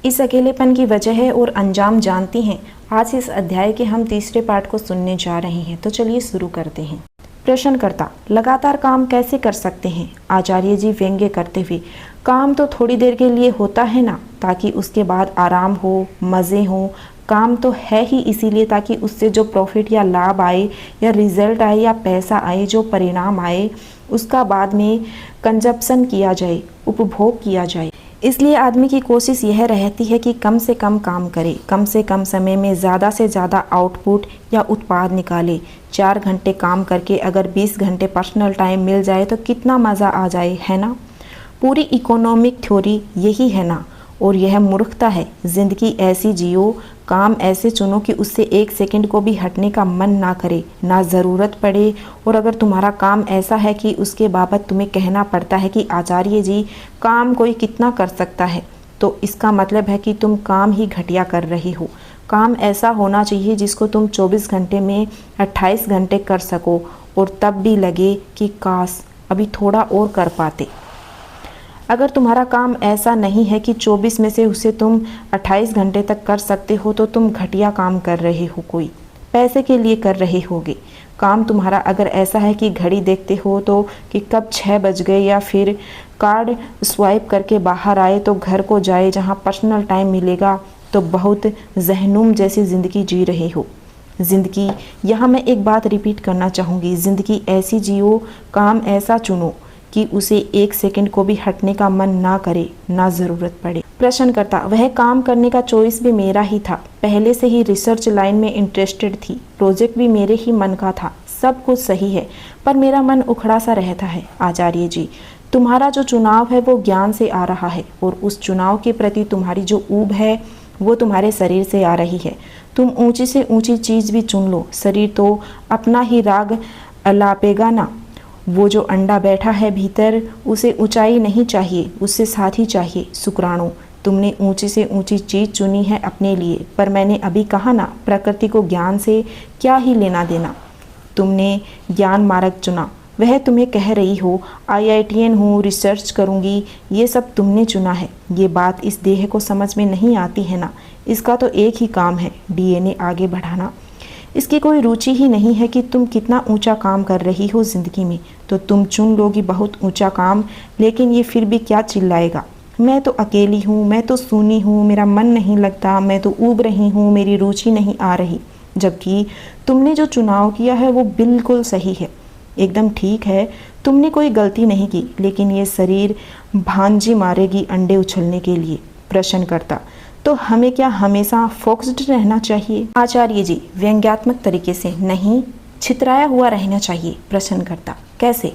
इस अकेलेपन की वजह और अंजाम जानती हैं। आज इस अध्याय के हम तीसरे पार्ट को सुनने जा रहे हैं, तो चलिए शुरू करते हैं। प्रश्नकर्ता, लगातार काम कैसे कर सकते हैं? आचार्य जी व्यंग्य करते हुए, काम तो थोड़ी देर के लिए होता है ना, ताकि उसके बाद आराम हो, मज़े हो। काम तो है ही इसीलिए ताकि उससे जो प्रॉफिट या लाभ आए या रिजल्ट आए या पैसा आए, जो परिणाम आए, उसका बाद में कंजप्शन किया जाए, उपभोग किया जाए। इसलिए आदमी की कोशिश यह रहती है कि कम से कम काम करे, कम से कम समय में ज़्यादा से ज़्यादा आउटपुट या उत्पाद निकाले। 4 घंटे काम करके अगर 20 घंटे पर्सनल टाइम मिल जाए तो कितना मज़ा आ जाए, है ना? पूरी इकोनॉमिक थ्योरी यही है ना। और यह मूर्खता है। ज़िंदगी ऐसी जियो, काम ऐसे चुनो कि उससे 1 सेकंड को भी हटने का मन ना करे, ना ज़रूरत पड़े। और अगर तुम्हारा काम ऐसा है कि उसके बाबत तुम्हें कहना पड़ता है कि आचार्य जी काम कोई कितना कर सकता है, तो इसका मतलब है कि तुम काम ही घटिया कर रहे हो। काम ऐसा होना चाहिए जिसको तुम 24 घंटे में 28 घंटे कर सको, और तब भी लगे कि काश अभी थोड़ा और कर पाते। अगर तुम्हारा काम ऐसा नहीं है कि 24 में से उसे तुम 28 घंटे तक कर सकते हो, तो तुम घटिया काम कर रहे हो, कोई पैसे के लिए कर रहे होगे। काम तुम्हारा अगर ऐसा है कि घड़ी देखते हो तो कि कब 6 बज गए, या फिर कार्ड स्वाइप करके बाहर आए तो घर को जाए जहाँ पर्सनल टाइम मिलेगा, तो बहुत जहनुम जैसी ज़िंदगी जी रहे हो। ज़िंदगी, यहाँ मैं एक बात रिपीट करना चाहूँगी, ज़िंदगी ऐसी जियो, काम ऐसा चुनो कि उसे 1 सेकंड को भी हटने का मन ना करे, ना ज़रूरत पड़े। प्रश्नकर्ता, वह काम करने का चॉइस भी मेरा ही था। पहले से ही रिसर्च लाइन में इंटरेस्टेड थी, प्रोजेक्ट भी मेरे ही मन का था, सब कुछ सही है, पर मेरा मन उखड़ा सा रहता है। आचार्य जी, तुम्हारा जो चुनाव है वो ज्ञान से आ रहा है, और उस चुनाव के प्रति तुम्हारी जो ऊब है वो तुम्हारे शरीर से आ रही है। तुम ऊंची से ऊंची चीज़ भी चुन लो, शरीर तो अपना ही राग अलापेगा ना। वो जो अंडा बैठा है भीतर, उसे ऊंचाई नहीं चाहिए, उससे साथी चाहिए। शुक्राणु, तुमने ऊंची से ऊंची चीज़ चुनी है अपने लिए, पर मैंने अभी कहा ना, प्रकृति को ज्ञान से क्या ही लेना देना। तुमने ज्ञान मार्ग चुना। वह तुम्हें कह रही हो IITN हूँ, रिसर्च करूँगी, ये सब तुमने चुना है। ये बात इस देह को समझ में नहीं आती है ना। इसका तो एक ही काम है, DNA आगे बढ़ाना। इसकी कोई रुचि ही नहीं है कि तुम कितना ऊंचा काम कर रही हो ज़िंदगी में, तो तुम चुन लोगी बहुत ऊंचा काम। लेकिन ये फिर भी क्या चिल्लाएगा, मैं तो अकेली हूँ, मैं तो सूनी हूँ, मेरा मन नहीं लगता, मैं तो ऊब रही हूँ, मेरी रुचि नहीं आ रही। जबकि तुमने जो चुनाव किया है वो बिल्कुल सही है, एकदम ठीक है, तुमने कोई गलती नहीं की। लेकिन ये शरीर भांजी मारेगी अंडे उछलने के लिए। प्रश्नकर्ता, तो हमें क्या हमेशा फोकस्ड रहना चाहिए? आचार्य जी व्यंग्यात्मक तरीके से, नहीं, छितराया हुआ रहना चाहिए। प्रश्नकर्ता, कैसे?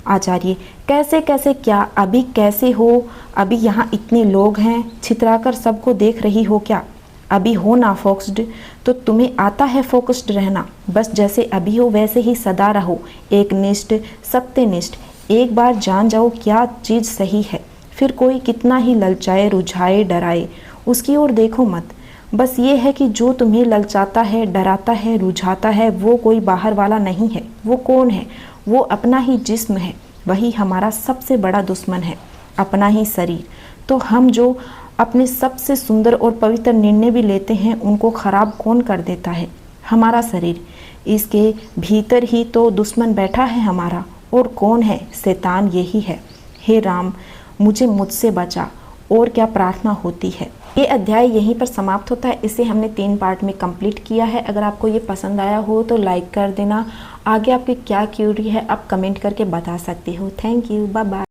आचार्य, कैसे कैसे क्या? अभी कैसे हो? अभी यहाँ इतने लोग हैं, छितराकर सबको देख रही हो क्या? अभी हो ना फोकस्ड, तो तुम्हें आता है फोकस्ड रहना। बस जैसे अभी हो वैसे ही सदा रहो, एकनिष्ठ, सत्यनिष्ठ। एक बार जान जाओ क्या चीज़ सही है, फिर कोई कितना ही ललचाए, रुझाए, डराए, उसकी ओर देखो मत। बस ये है कि जो तुम्हें ललचाता है, डराता है, रुझाता है, वो कोई बाहर वाला नहीं है। वो कौन है? वो अपना ही जिस्म है। वही हमारा सबसे बड़ा दुश्मन है, अपना ही शरीर। तो हम जो अपने सबसे सुंदर और पवित्र निर्णय भी लेते हैं, उनको खराब कौन कर देता है? हमारा शरीर। इसके भीतर ही तो दुश्मन बैठा है हमारा, और कौन है? शैतान यही है। हे राम, मुझे मुझसे बचा। और क्या प्रार्थना होती है। ये अध्याय यहीं पर समाप्त होता है। इसे हमने 3 पार्ट में कंप्लीट किया है। अगर आपको ये पसंद आया हो तो लाइक कर देना। आगे आपकी क्या क्यूरी है आप कमेंट करके बता सकते हो। Thank you, bye bye.